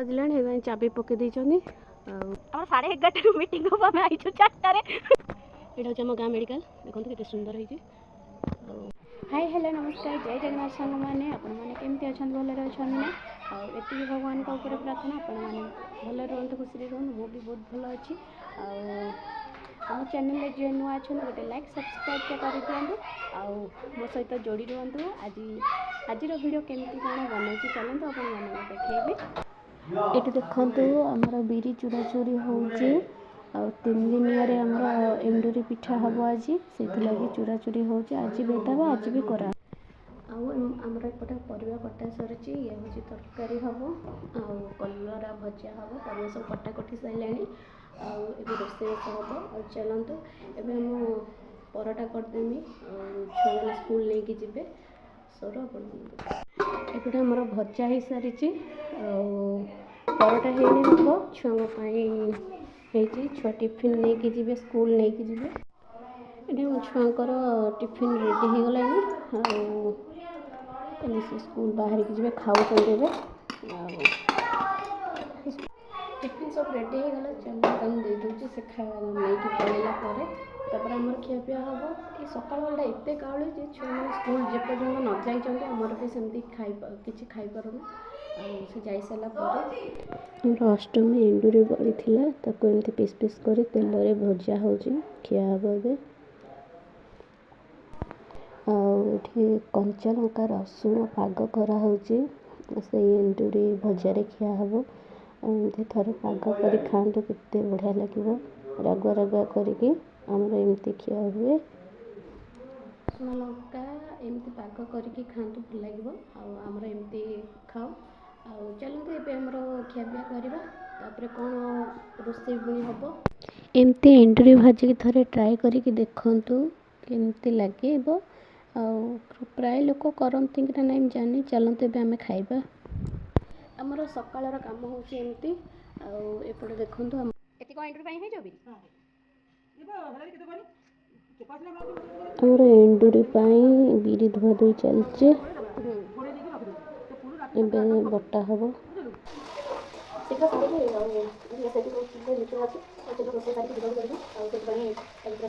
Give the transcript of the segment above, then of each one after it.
बजलाणी ए चाबी पके देइछनी आम 11:30 मीटिंग हम आम आई 4टारे एटा होचे हम गाँ मेडिकल देखो केते सुंदर होइछे। हाय हेलो नमस्कार जय जगन्नाथ सांग मैंने आपण मैंने केमती अच्छा भलर अच्छा ना ये भगवान का ऊपर प्रार्थना आपण मैंने भल रुहतु खुशी रुहतु मु भी बहुत भल अच्छी आम चैनल जो नुआ अच्छा गोटे लाइक सब्सक्राइब कर दिखाँ आउ मो सहित जोड़ी रुहतु आज वीडियो केमती कौन बनाई चलते आप देखेबी ये देखु आमर बिरी चूरा चूरी हो 3 दिनिया आमर एंडुरी पिठा हम आज से लगी चूरा चूरी हो आज बेदा आज भी करा आमर एपटे परिवा कटा सरी ये हूँ तरकारी हम आउ कलरा भजा हम परिवा सब कटा कटी सारे आगे रोषेई हम और चलतु एवं परोटा करदेमी छुआ स्कूल लेके जी सर एपटे आमर भजा हो सारी परोटा है हम छुआई छुआ टिफिन लेके जी स्कूल लेके जी ये मो छुआर टिफिन रेडी हो गला स्कूल बाहर की जी खाऊ टिफिन सब रेडी हो गला चल दे दूसरी से नहीं पड़ेगा आमर खियापिया हम ये सका बेला एत काली छुआ स्कूल जेपर्यंत न जाइए आमर भी सेमती किसी खाईपारूना से जा सारापर अष्टमी एंडुरी बड़ी एमती पिस पिस कर तेल भजा हो खिया हम ए कंचा लंका रसुण पाग कराऊ से एंडुरी भजार खिया हम एमती थे पाग कर खातु केते बढ़िया लगे रागुआ रागुआ करके आमर एमती खिया हुए रसुण लंका एमती पाग करके खातु भल लगे आमर एमती खाओ चलते ये आमर खियापिया करवा कौन रोषेई पुणी हम एमती एंडुरी भाजिक थे ट्राए करके देखु केमती लगे प्राय लोक करती कि ना जानी चलते आम खाइबा आमर सकाळर काम होची एमती एपटे देखु एति कौन एंडुरी है जो भी आमर एंडुरी बिरी धुआ धुई चलचे बटा हम रोषेई सारी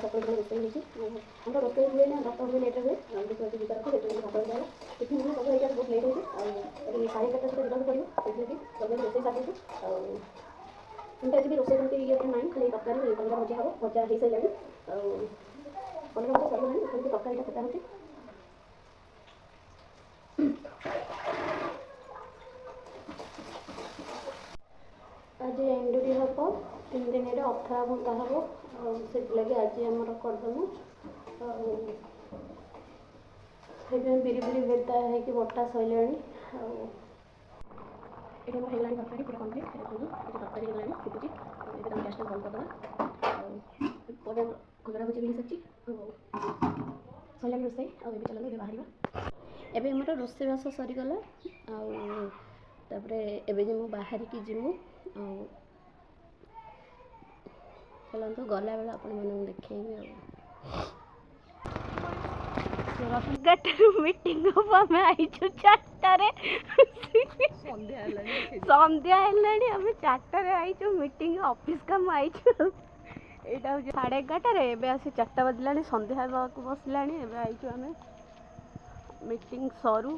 सकाल रोषेई हम रोषेई हुए ना भात हुए लेट हुए टिफिन सब बहुत लेट होती 11:30 पड़ो सब रोषेई सारी आज भी रोषेई करके ये ना खाली तरकारी कलरा भजा हम भजा हो सारे कलरा भजा सरगलानी खाली तरकारी कटा होती आज एंडुरी हम 3 दिन अथा भंगा हम से लगे आज आम करदमु बिरी बिरी बेदा हो बटा सैला ये होगा तरकारी पूरा कम्प्लीट तरकारी होगा फुटुची एकदम गैस बंद करदे कलरा भजा भी सारी सैला रोषेई आगे चलो बाहर एवं आमर रोषेईबास सरीगला एवं बाहर की जीमु चलते गला बेला आपण मैंने देखी मीटिंग हम आई 4टारे संध्या आम 4टारे आई मीटिंग ऑफिस काम आई यहाँ हूँ 11:30 एवं आसी 4टा बजला संध्या बसला आई आम मीटिंग सरू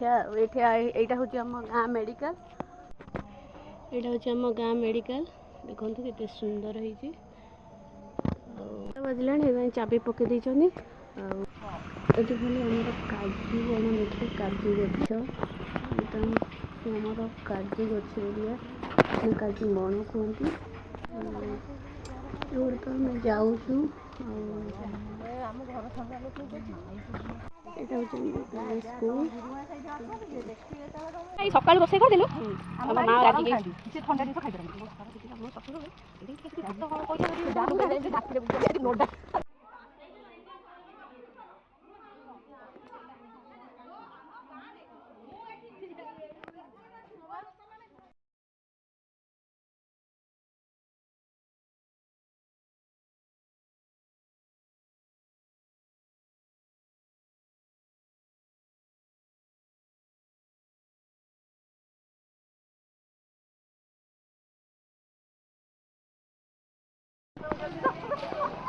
यहाँ हूँ आम गाँ मेडिकल यहाँ हूँ आम गाँ मेडिकल देखो केते सुंदर होइछे बजलाणी चाबी पके देइछनी ये भले आमर काजू बण देखिए काजू गछ आमर काजू गछ एरिया काजू बण कहती तो आम जाऊँ सकाल रोषेई करदेलु माँ राजी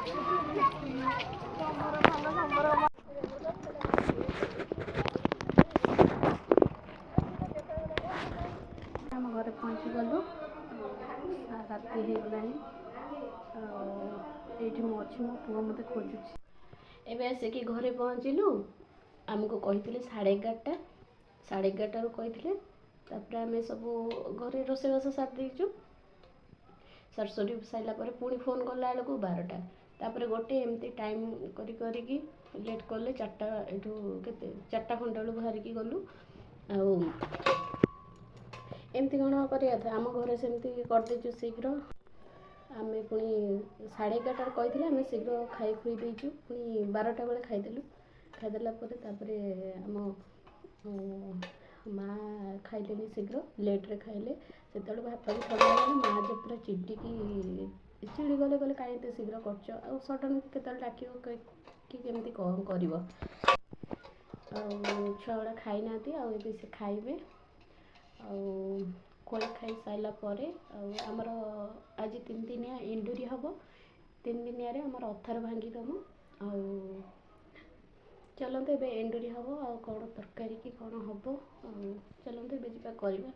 ଆମ ଘରେ ପହଞ୍ଚିଗଲୁ। ରାତି ହେଇଗଲାଣି। ଏଇଠି ମୁଁ ଅଛି, ମୋ ପୁଅ ମୋତେ ଖୋଜୁଛି। ଏବେ ଆସିକି ଘରେ ପହଞ୍ଚିଲୁ। ଆମକୁ କହିଥିଲେ 11:30 11:30ରୁ କହିଥିଲେ। ତାପରେ ଆମେ ସବୁ ଘରେ ରୋଷେଇବାସ ସାରି ଦେଇଛୁ। ସରି ସାରିଲା ପରେ ପୁଣି ଫୋନ୍ କଲା ବେଳକୁ 12ଟା। ତାପରେ ଗୋଟେ ଏମିତି ଟାଇମ୍ କରିକି ଲେଟ୍ କଲେ। 4ଟା ଏଠୁ କେତେ 4ଟା ଖଣ୍ଡେ ବେଳକୁ ବାହାରିକି ଗଲୁ। ଆଉ ଏମିତି କ'ଣ କରିବା କଥା, ଆମ ଘରେ ସେମିତି କରିଦେଇଛୁ ଶୀଘ୍ର। ଆମେ ପୁଣି 11:30ରେ କହିଥିଲେ, ଆମେ ଶୀଘ୍ର ଖାଇ ଖୁଇ ଦେଇଛୁ। ପୁଣି 12ଟା ବେଳେ ଖାଇଦେଲୁ। ଖାଇଦେଲା ପରେ ତାପରେ ଆମ ମା ଖାଇଲେନି ଶୀଘ୍ର, ଲେଟ୍ରେ ଖାଇଲେ। ସେତେବେଳେ ଭାତ ବି ଥଣ୍ଡା ହେଇଗଲା। ମା ଯେ ପୁରା ଚିଡ଼ିକି ଚିଡ଼ିଗଲେ, କହିଲେ କାହିଁ ଏତେ ଶୀଘ୍ର କରୁଛ, ଆଉ ସଡ଼ନ୍ କେତେବେଳେ ଡାକିବ କି କେମିତି କ'ଣ କରିବ। ଆଉ ଛୁଆଗୁଡ଼ା ଖାଇନାହାନ୍ତି, ଆଉ ଏବେ ସେ ଖାଇବେ। ଆଉ କୋଳି ଖାଇ ସାରିଲା ପରେ ଆଉ ଆମର ଆଜି 3 ଦିନିଆ ଏଣ୍ଡୁରି ହେବ। 3 ଦିନିଆରେ ଆମର ଅଥାର ଭାଙ୍ଗିଦେବୁ। ଆଉ ଚାଲନ୍ତୁ ଏବେ ଏଣ୍ଡୁରି ହେବ, ଆଉ କ'ଣ ତରକାରୀ କି କ'ଣ ହେବ। ଆଉ ଚାଲନ୍ତୁ ଏବେ ଯିବା କରିବା।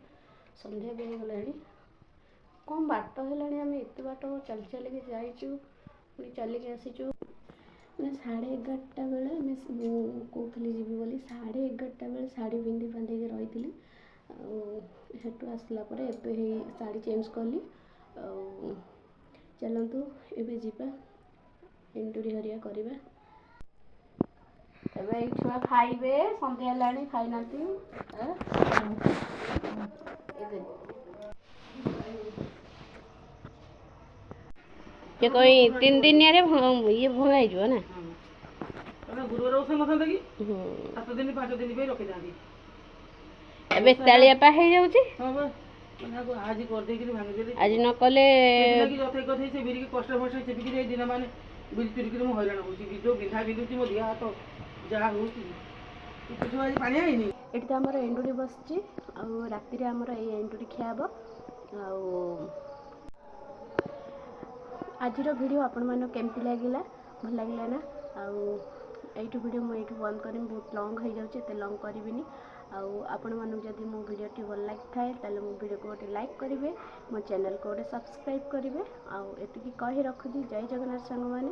ସନ୍ଧ୍ୟା ବି ହେଇଗଲାଣି। କ'ଣ ବାଟ ହେଲାଣି, ଆମେ ଏତେ ବାଟ ଚାଲିକି ଯାଇଛୁ, ପୁଣି ଚାଲିକି ଆସିଛୁ। ମାନେ 11:30 ବେଳେ ଆମେ କହୁଥିଲି ଯିବି ବୋଲି। 11:30 ବେଳେ ଶାଢ଼ୀ ପିନ୍ଧିକି ରହିଥିଲି। ଆଉ ସେଠୁ ଆସିଲା ପରେ ଏବେ ହେଇ ଶାଢ଼ୀ ଚେଞ୍ଜ କଲି। ଆଉ ଚାଲନ୍ତୁ ଏବେ ଯିବା, ଏଣ୍ଡୁରି ହରିଆ କରିବା। ଏବେ ଏଇ ଛୁଆ ଖାଇବେ। ସନ୍ଧ୍ୟା ହେଲାଣି, ଖାଇନାହାନ୍ତି। ସେ କହି 3 ଦିନିଆରେ ଇଏ ଭଙ୍ଗା ହେଇଯିବ ନା। ଗୁରୁବାର ଓଷା ନଥାନ୍ତା କି 7 ଦିନ 5 ଦିନ ପାଇଁ ରଖିଥାନ୍ତି। ଏବେ ତାଳିଆ ପା ହେଇଯାଉଛି। ଆଜି କରିଦେଇକିରି ଭାଙ୍ଗିଦେଲି। ଆଜି ନ କଲେ ଯଥେଇ କଥା ସେ ବିରିକି କଷ୍ଟ ଚିପିକିରି ଏଇ ଦିନ ମାନେ ବିରି ଚୁରିକିରି ମୁଁ ହଇରାଣ ହେଉଛି। ଯୋଉ ବିନ୍ଧା ବିନ୍ଧୁଛି ମୋ ଦେହ ହାତ ଯାହା ହେଉଛି। ଆଜି ପାଣିଆ ହେଇନି। ଏଠି ତ ଆମର ଏଣ୍ଡୁରି ବସିଛି। ଆଉ ରାତିରେ ଆମର ଏଇ ଏଣ୍ଡୁରି ଖିଆ ହେବ। ଆଉ ଆଜିର ଭିଡ଼ିଓ ଆପଣମାନଙ୍କୁ କେମିତି ଲାଗିଲା, ଭଲ ଲାଗିଲା ନା? ଆଉ ଏଇଠୁ ଭିଡ଼ିଓ ମୁଁ ଏଇଠୁ ବନ୍ଦ କରିବି, ବହୁତ ଲଙ୍ଗ୍ ହେଇଯାଉଛି, ଏତେ ଲଙ୍ଗ୍ କରିବିନି। ଆଉ ଆପଣମାନଙ୍କୁ ଯଦି ମୋ ଭିଡ଼ିଓଟି ଭଲ ଲାଗିଥାଏ, ତାହେଲେ ମୋ ଭିଡ଼ିଓକୁ ଗୋଟେ ଲାଇକ୍ କରିବେ, ମୋ ଚ୍ୟାନେଲ୍କୁ ଗୋଟେ ସବସ୍କ୍ରାଇବ୍ କରିବେ। ଆଉ ଏତିକି କହି ରଖୁଛି। ଜୟ ଜଗନ୍ନାଥ ସାଙ୍ଗମାନେ।